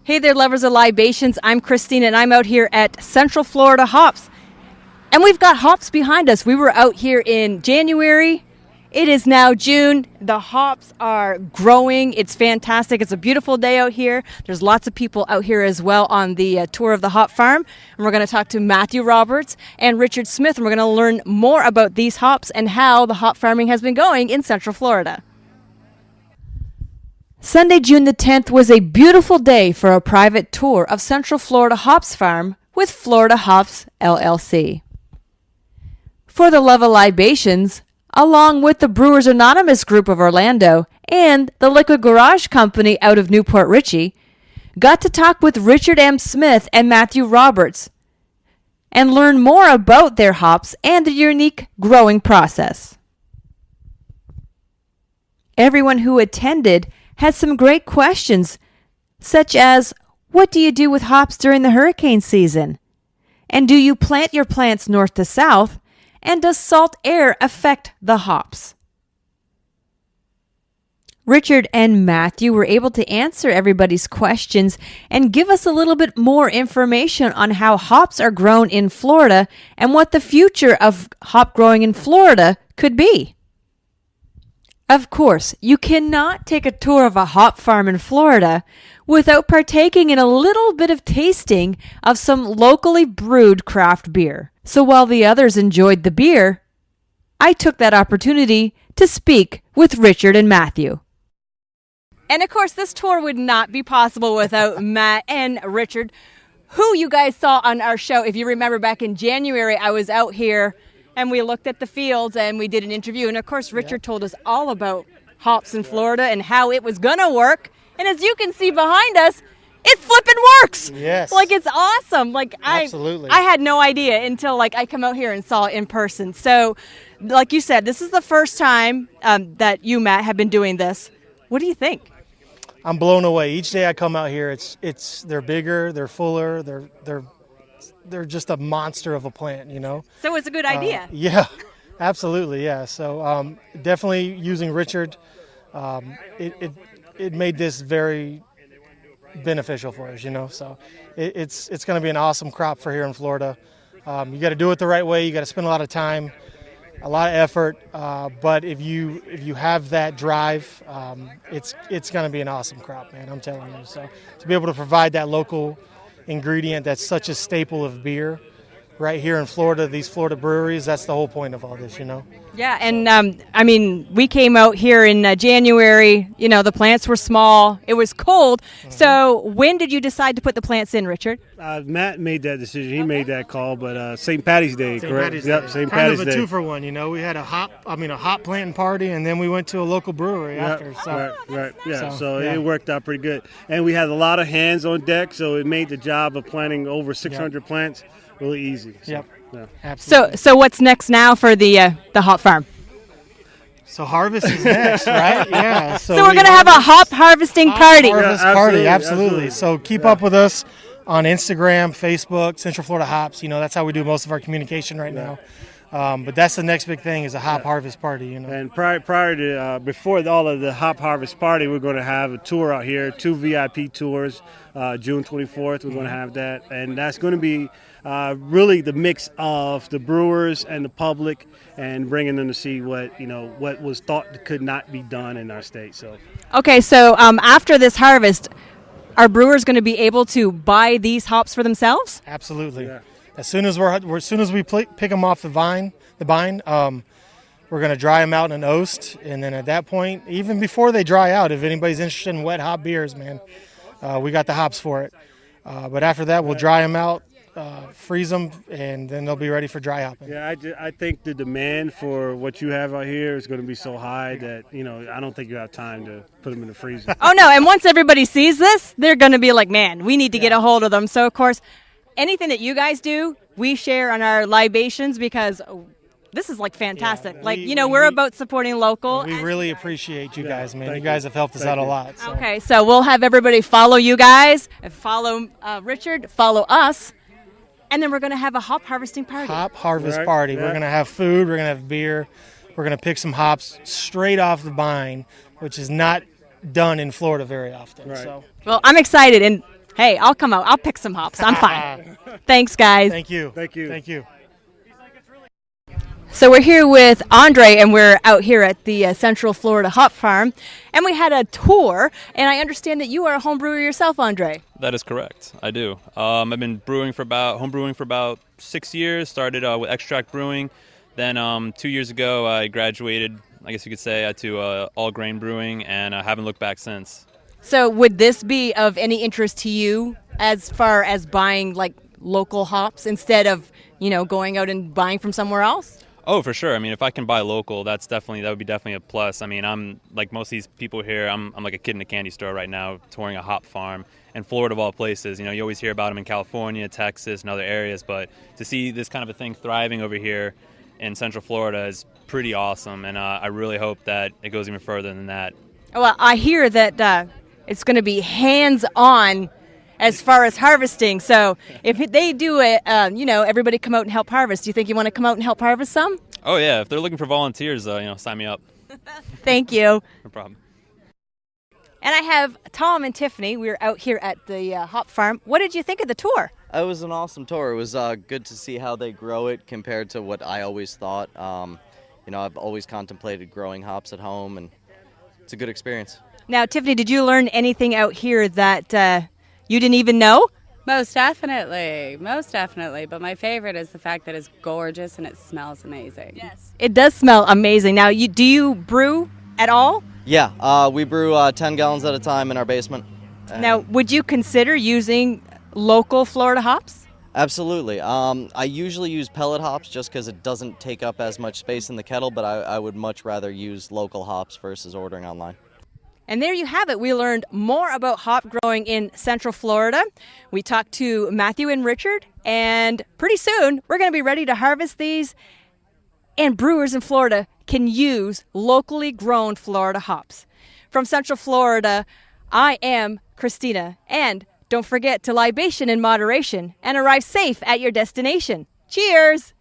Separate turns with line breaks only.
Hey there, lovers of libations. I'm Christina, and I'm out here at Central Florida Hops. And we've got hops behind us. We were out here in January. It is now June. The hops are growing. It's fantastic. It's a beautiful day out here. There's lots of people out here as well on the tour of the hop farm. And we're going to talk to Matthew Roberts and Richard Smith. And we're going to learn more about these hops and how the hop farming has been going in Central Florida. Sunday, June the 10th was a beautiful day for a private tour of Central Florida Hops Farm with Florida Hops LLC. For the love of libations, along with the Brewers Anonymous Group of Orlando and the Liquid Garage Company out of Newport Richey, got to talk with Richard M. Smith and Matthew Roberts and learn more about their hops and the unique growing process. Everyone who attended had some great questions, such as, what do you do with hops during the hurricane season? And do you plant your plants north to south? And does salt air affect the hops? Richard and Matthew were able to answer everybody's questions and give us a little bit more information on how hops are grown in Florida and what the future of hop growing in Florida could be. Of course, you cannot take a tour of a hop farm in Florida without partaking in a little bit of tasting of some locally brewed craft beer. So while the others enjoyed the beer, I took that opportunity to speak with Richard and Matthew. And of course, this tour would not be possible without Matt and Richard, who you guys saw on our show. If you remember back in January, I was out here and we looked at the fields and we did an interview. And of course, Richard told us all about hops in Florida and how it was going to work. And as you can see behind us, it flipping works.
Yes.
Like, it's awesome. Like,
Absolutely.
I had no idea until, like, I come out here and saw it in person. So, like you said, this is the first time that you, Matt, have been doing this. What do you think?
I'm blown away. Each day I come out here, they're bigger, they're fuller, they're just a monster of a plant, you know.
So it's a good idea.
Yeah, absolutely, yeah. So definitely using Richard, it made this very beneficial for us, you know. So it's going to be an awesome crop for here in Florida. You got to do it the right way. You got to spend a lot of time, a lot of effort. But if you have that drive, it's going to be an awesome crop, man. I'm telling you. So to be able to provide that local ingredient that's such a staple of beer right here in Florida, these Florida breweries, that's the whole point of all this, you know.
Yeah, and I mean, we came out here in January, you know, the plants were small, it was cold. Mm-hmm. So when did you decide to put the plants in, Richard?
Matt made that decision. He made that call, but St. Patty's Day, correct?
Patty's
Yep,
Day.
St.
Kind
Patty's
of a
Day.
2-for-1, you know. We had a hop planting party, and then we went to a local brewery after. So.
Right. Yeah, so
yeah.
it worked out pretty good. And we had a lot of hands on deck, so it made the job of planting over 600 plants really easy. So,
yep.
Yeah.
Absolutely.
So what's next now for the hop farm?
So harvest is next, right? Yeah.
So we're going to have a hop harvesting party.
Harvest party, absolutely. So keep up with us on Instagram, Facebook, Central Florida Hops. You know, that's how we do most of our communication right now. But that's the next big thing is a hop harvest party, you know.
And prior to, before all of the hop harvest party, we're going to have a tour out here, 2 VIP tours, June 24th. We're going to have that. And that's going to be really the mix of the brewers and the public and bringing them to see what was thought could not be done in our state. So. Okay,
so after this harvest, are brewers going to be able to buy these hops for themselves?
Absolutely.
Yeah.
As soon as we pick them off the vine, we're going to dry them out in an oast, and then at that point, even before they dry out, if anybody's interested in wet hop beers, man, we got the hops for it. But after that, we'll dry them out, freeze them, and then they'll be ready for dry hopping.
Yeah, I think the demand for what you have out here is going to be so high that, you know, I don't think you have time to put them in the freezer.
Oh, no, and once everybody sees this, they're going to be like, man, we need to get a hold of them. So, of course, anything that you guys do, we share on our libations because this is like fantastic. Yeah, we're about supporting local.
We really appreciate you guys, man. You guys have helped us out a lot. So.
Okay, so we'll have everybody follow you guys, follow Richard, follow us, and then we're going to have a hop harvesting party.
Hop harvest party. We're going to have food. We're going to have beer. We're going to pick some hops straight off the vine, which is not done in Florida very often.
Right.
So.
Well, I'm excited, and Hey, I'll come out. I'll pick some hops. I'm fine. Thanks, guys.
Thank you.
Thank you.
Thank you.
So we're here with Andre, and we're out here at the Central Florida Hop Farm, and we had a tour, and I understand that you are a home brewer yourself, Andre.
That is correct. I do. I've been home brewing for about 6 years. Started with extract brewing. Then 2 years ago, I graduated, I guess you could say, to all grain brewing, and I haven't looked back since.
So would this be of any interest to you as far as buying like local hops instead of, going out and buying from somewhere else?
Oh, for sure. I mean, if I can buy local, that would be definitely a plus. I mean, I'm like most of these people here. I'm like a kid in a candy store right now, touring a hop farm in Florida of all places. You always hear about them in California, Texas, and other areas, but to see this kind of a thing thriving over here in Central Florida is pretty awesome, and I really hope that it goes even further than that.
Well, I hear that it's going to be hands-on as far as harvesting. So if they do it, everybody come out and help harvest. Do you think you want to come out and help harvest some?
Oh yeah, if they're looking for volunteers, sign me up.
Thank you.
No problem.
And I have Tom and Tiffany. We're out here at the hop farm. What did you think of the tour?
It was an awesome tour. It was good to see how they grow it compared to what I always thought. I've always contemplated growing hops at home, and it's a good experience.
Now, Tiffany, did you learn anything out here that you didn't even know?
Most definitely. But my favorite is the fact that it's gorgeous and it smells amazing.
Yes. It does smell amazing. Now, do you brew at all?
Yeah, we brew 10 gallons at a time in our basement.
Now, would you consider using local Florida hops?
Absolutely. I usually use pellet hops just because it doesn't take up as much space in the kettle, but I would much rather use local hops versus ordering online.
And there you have it. We learned more about hop growing in Central Florida. We talked to Matthew and Richard, and pretty soon we're going to be ready to harvest these. And brewers in Florida can use locally grown Florida hops. From Central Florida, I am Christina. And don't forget to libation in moderation and arrive safe at your destination. Cheers!